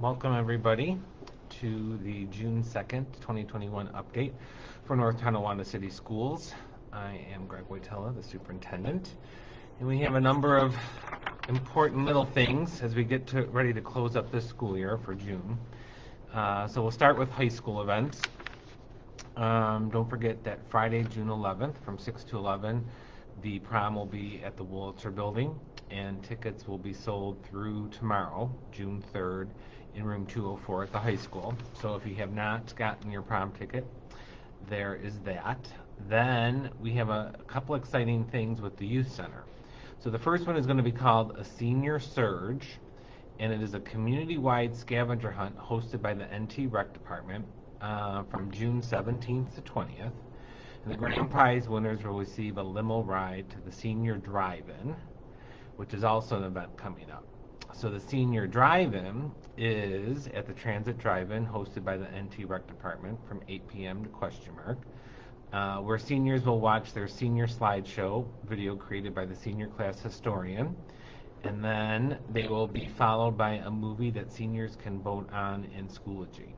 Welcome everybody to the June 2nd, 2021 update for North Tonawanda City Schools. I am Greg Wojtella, the superintendent, and we have a number of important little things as we get ready to close up this school year for June. So we'll start with high school events. Don't forget that Friday, June 11th from 6 to 11, the prom will be at the Wurlitzer building, and tickets will be sold through tomorrow, June 3rd, in room 204 at the high school. So if you have not gotten your prom ticket, there is that. Then we have a couple exciting things with the youth center. So the first one is going to be called a Senior Surge, and it is a community-wide scavenger hunt hosted by the NT Rec Department from June 17th to 20th. And the grand prize winners will receive a limo ride to the Senior Drive-In, which is also an event coming up. So the Senior Drive-In is at the Transit Drive-In hosted by the NT Rec Department from 8 p.m. to question mark, where seniors will watch their senior slideshow video created by the senior class historian, and then they will be followed by a movie that seniors can vote on in Schoology.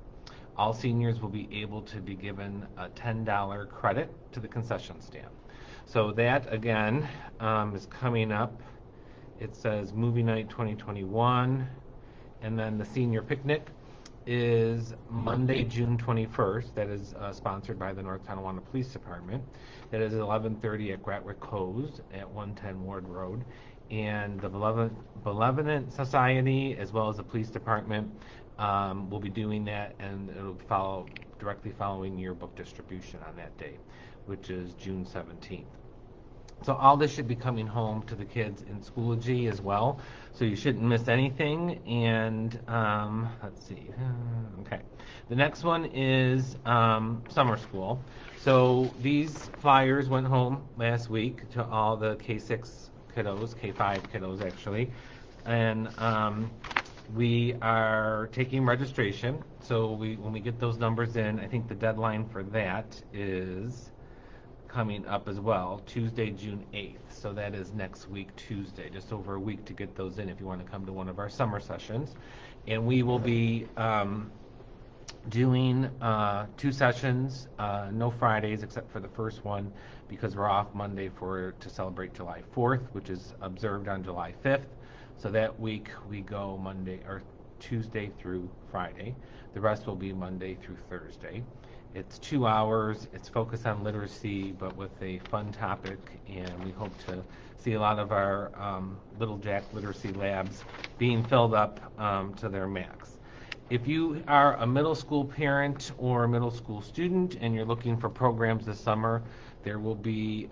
All seniors will be able to be given a $10 credit to the concession stand. So that, again, is coming up. It says Movie Night 2021, and then the Senior Picnic is Monday, June 21st. That is sponsored by the North Tonawanda Police Department. That is at 11:30 at Gratwick Coves at 110 Ward Road. And the Benevolent Society, as well as the Police Department, will be doing that, and it'll follow directly following yearbook distribution on that day, which is June 17th. So all this should be coming home to the kids in Schoology as well, so you shouldn't miss anything. And let's see, okay. The next one is summer school. So these flyers went home last week to all the K6 kiddos, K5 kiddos actually, and we are taking registration. So when we get those numbers in, I think the deadline for that is coming up as well, Tuesday, June 8th. So that is next week, Tuesday, just over a week to get those in if you want to come to one of our summer sessions. And we will be doing 2 sessions, no Fridays except for the first one, because we're off Monday to celebrate July 4th, which is observed on July 5th. So that week we go Monday or Tuesday through Friday. The rest will be Monday through Thursday. It's 2 hours. It's focused on literacy, but with a fun topic, and we hope to see a lot of our Little Jack literacy labs being filled up to their max. If you are a middle school parent or a middle school student and you're looking for programs this summer, there will be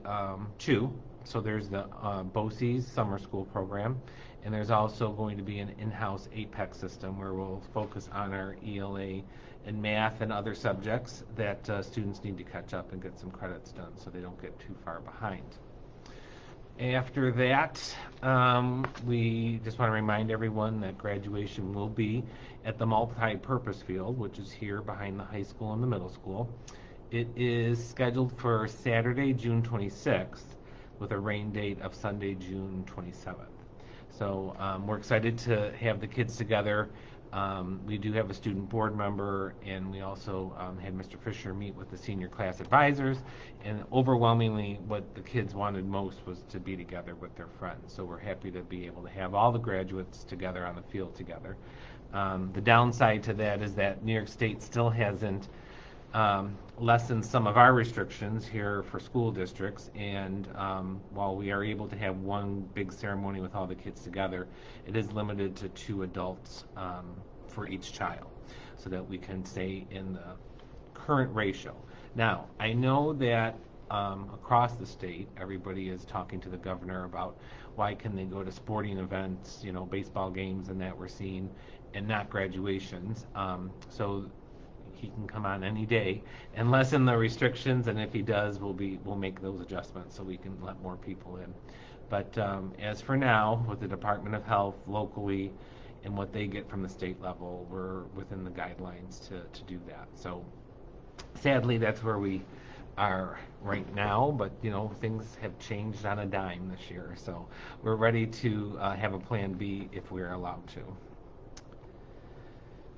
2. So there's the BOCES summer school program, and there's also going to be an in-house APEX system where we'll focus on our ELA and math and other subjects that students need to catch up and get some credits done so they don't get too far behind. After that, we just want to remind everyone that graduation will be at the multi-purpose field, which is here behind the high school and the middle school. It is scheduled for Saturday, June 26th, with a rain date of Sunday, June 27th. So we're excited to have the kids together. We do have a student board member, and we also had Mr. Fisher meet with the senior class advisors, and overwhelmingly what the kids wanted most was to be together with their friends. So we're happy to be able to have all the graduates together on the field together. The downside to that is that New York State still hasn't lessened some of our restrictions here for school districts, and while we are able to have one big ceremony with all the kids together, it is limited to 2 adults for each child, so that we can stay in the current ratio. Now, I know that across the state, everybody is talking to the governor about why can they go to sporting events, baseball games and that we're seeing, and not graduations. So he can come on any day and lessen the restrictions, and if he does, we'll make those adjustments so we can let more people in. But as for now, with the Department of Health locally and what they get from the state level, we're within the guidelines to do that. So sadly, that's where we are right now, but things have changed on a dime this year, so we're ready to have a plan B if we're allowed to.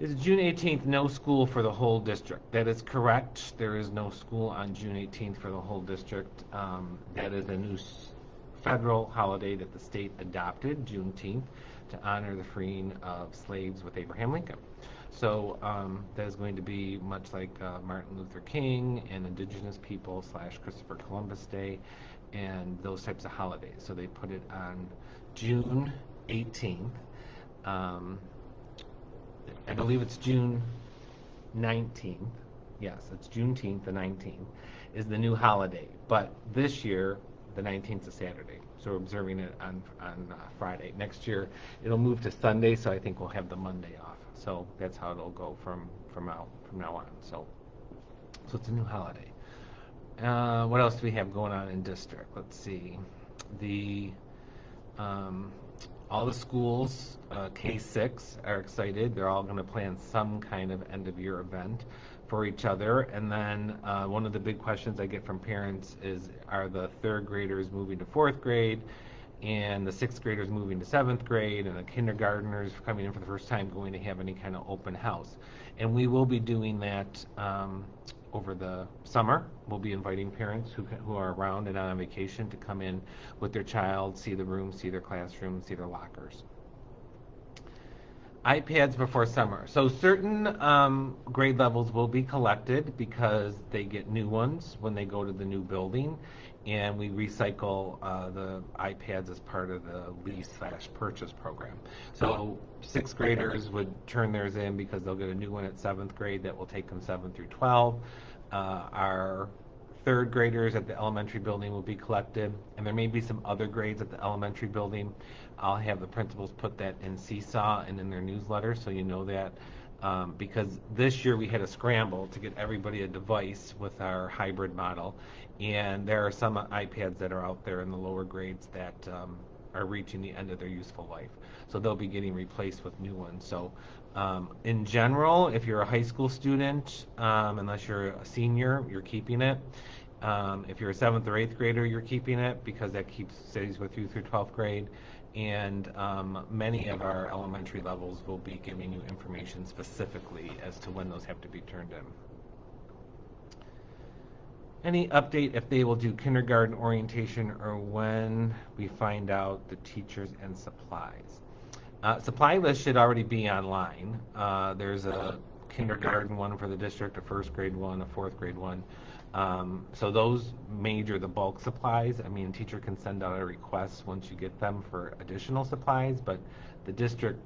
Is June 18th no school for the whole district? That is correct. There is no school on June 18th for the whole district. That is a new federal holiday that the state adopted, Juneteenth, to honor the freeing of slaves with Abraham Lincoln. So that is going to be much like Martin Luther King and Indigenous people / Christopher Columbus Day and those types of holidays. So they put it on June 18th. I believe it's June 19th. Yes, it's Juneteenth, the 19th, is the new holiday. But this year, the 19th is a Saturday, so we're observing it on Friday. Next year, it'll move to Sunday, so I think we'll have the Monday off. So that's how it'll go from now on. So it's a new holiday. What else do we have going on in district? Let's see. The all the schools, K-6, are excited. They're all going to plan some kind of end-of-year event for each other. And then one of the big questions I get from parents is, are the third graders moving to fourth grade, and the sixth graders moving to seventh grade, and the kindergartners coming in for the first time going to have any kind of open house? And we will be doing that over the summer. We'll be inviting parents who are around and on vacation to come in with their child, see the room, see their classroom, see their lockers. iPads before summer. So certain grade levels will be collected because they get new ones when they go to the new building, and we recycle the iPads as part of the lease/purchase program. So sixth graders would turn theirs in because they'll get a new one at seventh grade that will take them 7 through 12. Our third graders at the elementary building will be collected, and there may be some other grades at the elementary building. I'll have the principals put that in Seesaw and in their newsletter, so you know that. Because this year we had a scramble to get everybody a device with our hybrid model, and there are some iPads that are out there in the lower grades that are reaching the end of their useful life. So they'll be getting replaced with new ones. So in general, if you're a high school student, unless you're a senior, you're keeping it. If you're a 7th or 8th grader, you're keeping it because that stays with you through 12th grade. And many of our elementary levels will be giving you information specifically as to when those have to be turned in. Any update if they will do kindergarten orientation or when we find out the teachers and supplies? Supply list should already be online. There's a kindergarten one for the district, a first grade one, a fourth grade one. So those major, the bulk supplies, I mean, teacher can send out a request once you get them for additional supplies, but the district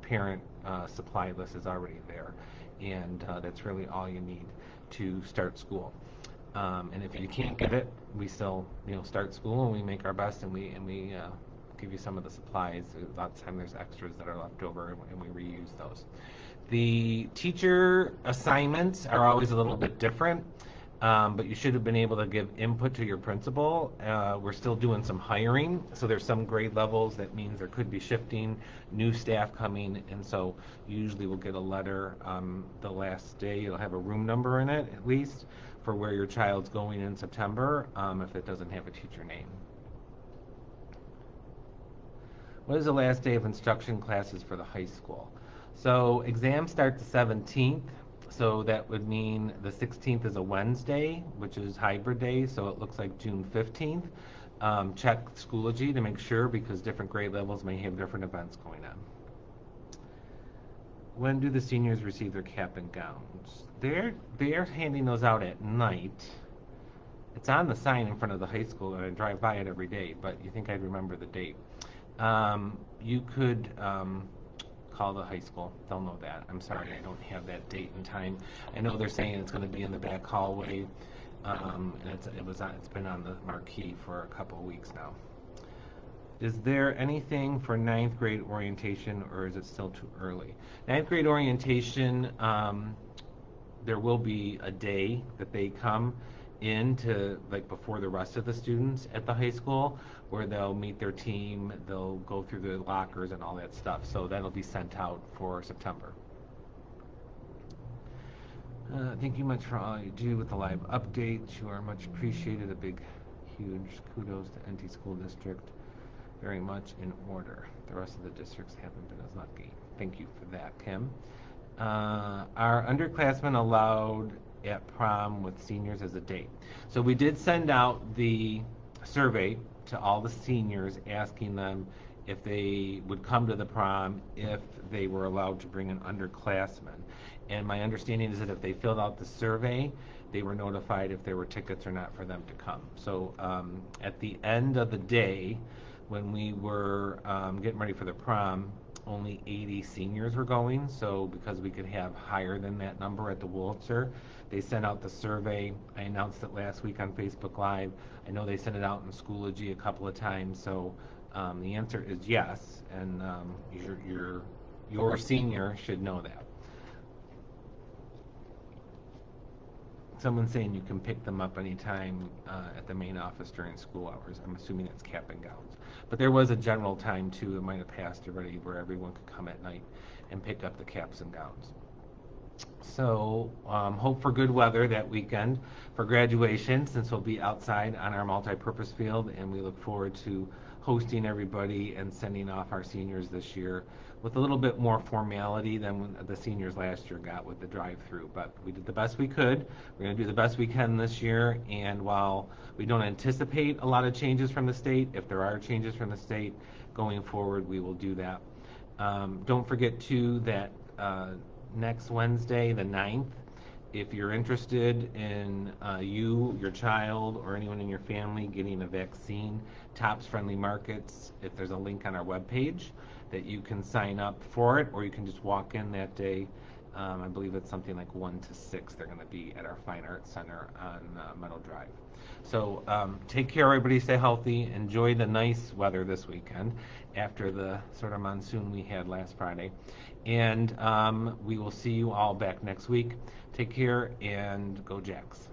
parent supply list is already there, and that's really all you need to start school. And if you can't get it, we still, start school, and we make our best, and we give you some of the supplies. A lot of time there's extras that are left over, and we reuse those. The teacher assignments are always a little bit different. But you should have been able to give input to your principal. We're still doing some hiring, so there's some grade levels that means there could be shifting, new staff coming, and so usually we'll get a letter the last day. It'll have a room number in it, at least, for where your child's going in September, if it doesn't have a teacher name. What is the last day of instruction classes for the high school? So exams start the 17th. So that would mean the 16th is a Wednesday, which is hybrid day, so it looks like June 15th. Check Schoology to make sure, because different grade levels may have different events going on. When do the seniors receive their cap and gowns? They're handing those out at night. It's on the sign in front of the high school, and I drive by it every day, but you think I'd remember the date. You could call the high school. They'll know that. I'm sorry, I don't have that date and time. I know they're saying it's going to be in the back hallway, and it's been on the marquee for a couple of weeks now. Is there anything for 9th grade orientation, or is it still too early? 9th grade orientation, there will be a day that they come in to, like, before the rest of the students at the high school, where they'll meet their team, they'll go through the lockers and all that stuff. So that'll be sent out for September. Thank you much for all you do with the live updates. You are much appreciated. A big, huge kudos to NT School District. Very much in order. The rest of the districts haven't been as lucky. Thank you for that, Kim. Are underclassmen allowed at prom with seniors as a date? So we did send out the survey to all the seniors asking them if they would come to the prom if they were allowed to bring an underclassman. And my understanding is that if they filled out the survey, they were notified if there were tickets or not for them to come. So at the end of the day, when we were getting ready for the prom, only 80 seniors were going. So because we could have higher than that number at the Wurlitzer, they sent out the survey. I announced it last week on Facebook Live. I know they sent it out in Schoology a couple of times. So the answer is yes, and your senior should know that. Someone's saying you can pick them up anytime at the main office during school hours. I'm assuming it's cap and gowns. But there was a general time too, it might have passed already, where everyone could come at night and pick up the caps and gowns. So hope for good weather that weekend for graduation, since we'll be outside on our multi-purpose field, and we look forward to hosting everybody and sending off our seniors this year with a little bit more formality than when the seniors last year got with the drive-through. But we did the best we could. We're going to do the best we can this year, and while we don't anticipate a lot of changes from the state, if there are changes from the state going forward, we will do that. Don't forget too that next Wednesday, the 9th, if you're interested in your child, or anyone in your family getting a vaccine, Tops Friendly Markets, if there's a link on our webpage that you can sign up for it, or you can just walk in that day. I believe it's something like 1 to 6. They're going to be at our Fine Arts Center on Meadow Drive. So take care, everybody. Stay healthy. Enjoy the nice weather this weekend after the sort of monsoon we had last Friday. And we will see you all back next week. Take care and go Jacks.